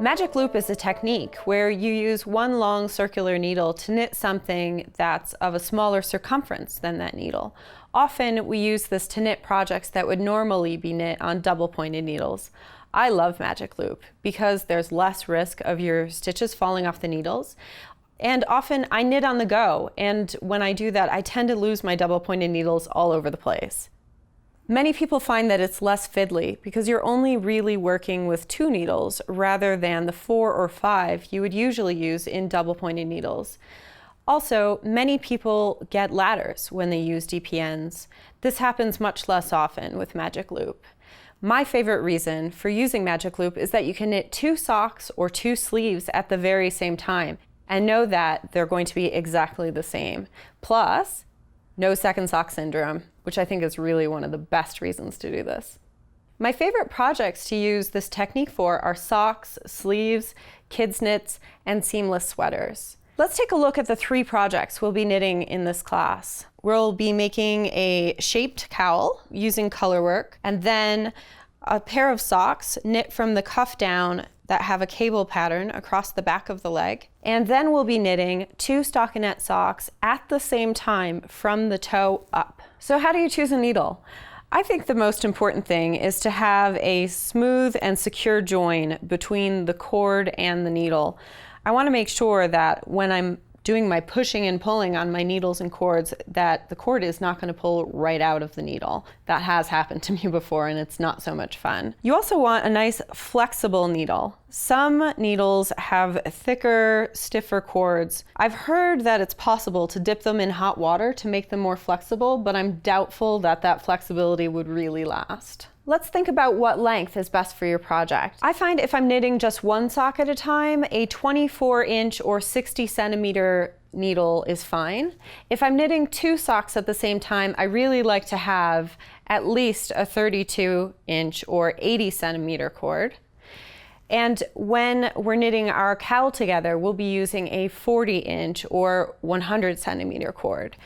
Magic loop is a technique where you use one long circular needle to knit something that's of a smaller circumference than that needle. Often we use this to knit projects that would normally be knit on double-pointed needles. I love magic loop because there's less risk of your stitches falling off the needles. And often I knit on the go, and when I do that, I tend to lose my double-pointed needles all over the place. Many people find that it's less fiddly because you're only really working with 2 needles rather than the 4 or 5 you would usually use in double-pointed needles. Also, many people get ladders when they use DPNs. This happens much less often with Magic Loop. My favorite reason for using Magic Loop is that you can knit 2 socks or 2 sleeves at the very same time and know that they're going to be exactly the same. Plus, no second sock syndrome, which I think is really one of the best reasons to do this. My favorite projects to use this technique for are socks, sleeves, kids knits, and seamless sweaters. Let's take a look at the 3 projects we'll be knitting in this class. We'll be making a shaped cowl using color work, and then a pair of socks knit from the cuff down that have a cable pattern across the back of the leg. And then we'll be knitting 2 stockinette socks at the same time from the toe up. So how do you choose a needle? I think the most important thing is to have a smooth and secure join between the cord and the needle. I want to make sure that when I'm doing my pushing and pulling on my needles and cords, that the cord is not going to pull right out of the needle. That has happened to me before and it's not so much fun. You also want a nice flexible needle. Some needles have thicker, stiffer cords. I've heard that it's possible to dip them in hot water to make them more flexible, but I'm doubtful that that flexibility would really last. Let's think about what length is best for your project. I find if I'm knitting just 1 sock at a time, a 24-inch or 60-centimeter needle is fine. If I'm knitting 2 socks at the same time, I really like to have at least a 32-inch or 80-centimeter cord. And when we're knitting our cowl together, we'll be using a 40-inch or 100-centimeter cord.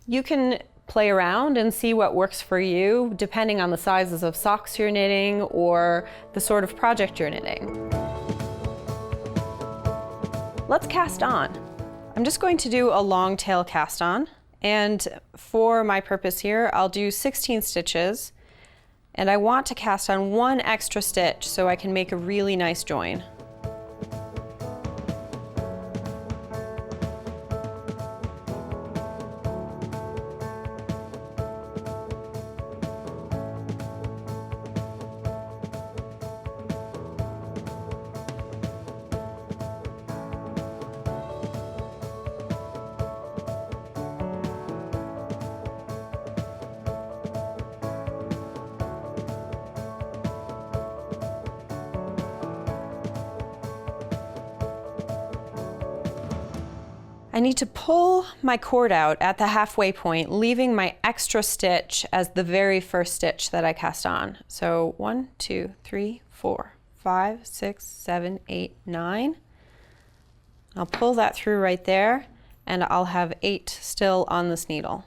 You can play around and see what works for you, depending on the sizes of socks you're knitting or the sort of project you're knitting. Let's cast on. I'm just going to do a long tail cast on, and for my purpose here, I'll do 16 stitches, and I want to cast on 1 extra stitch so I can make a really nice join. I need to pull my cord out at the halfway point, leaving my extra stitch as the very first stitch that I cast on. So 1, 2, 3, 4, 5, 6, 7, 8, 9. I'll pull that through right there, and I'll have 8 still on this needle.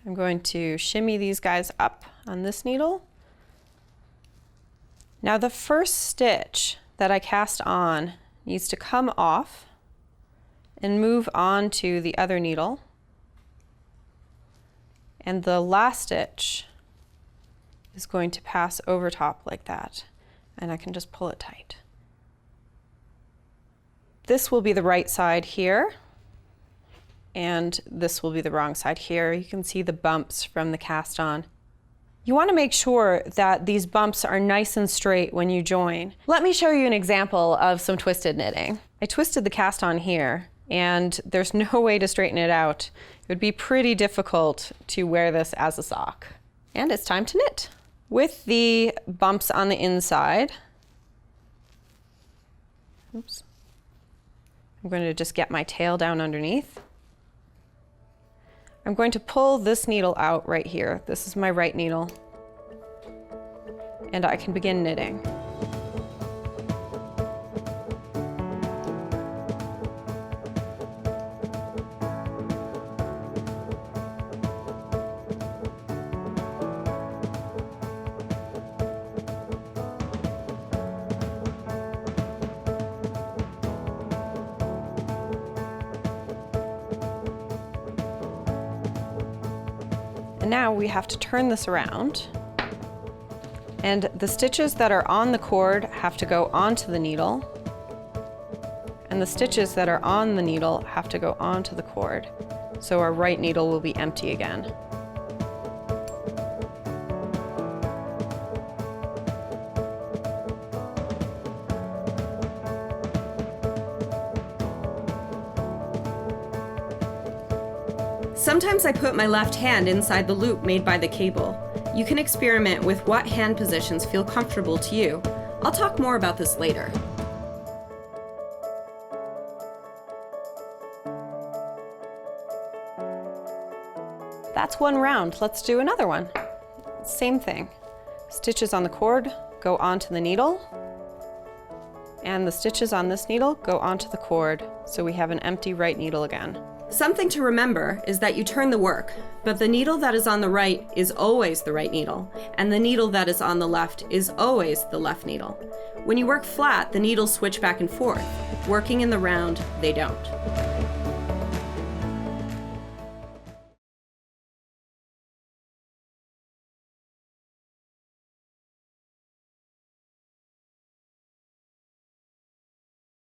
I'm going to shimmy these guys up on this needle. Now the first stitch that I cast on needs to come off and move on to the other needle. And the last stitch is going to pass over top like that. And I can just pull it tight. This will be the right side here, and this will be the wrong side here. You can see the bumps from the cast on. You want to make sure that these bumps are nice and straight when you join. Let me show you an example of some twisted knitting. I twisted the cast on here, and there's no way to straighten it out. It would be pretty difficult to wear this as a sock. And it's time to knit. With the bumps on the inside, oops, I'm going to just get my tail down underneath. I'm going to pull this needle out right here. This is my right needle. And I can begin knitting. now we have to turn this around, and the stitches that are on the cord have to go onto the needle, and the stitches that are on the needle have to go onto the cord. So our right needle will be empty again. Sometimes I put my left hand inside the loop made by the cable. You can experiment with what hand positions feel comfortable to you. I'll talk more about this later. That's one round. Let's do another one. Same thing. Stitches on the cord go onto the needle, and the stitches on this needle go onto the cord, so we have an empty right needle again. Something to remember is that you turn the work, but the needle that is on the right is always the right needle, and the needle that is on the left is always the left needle. When you work flat, the needles switch back and forth. Working in the round, they don't.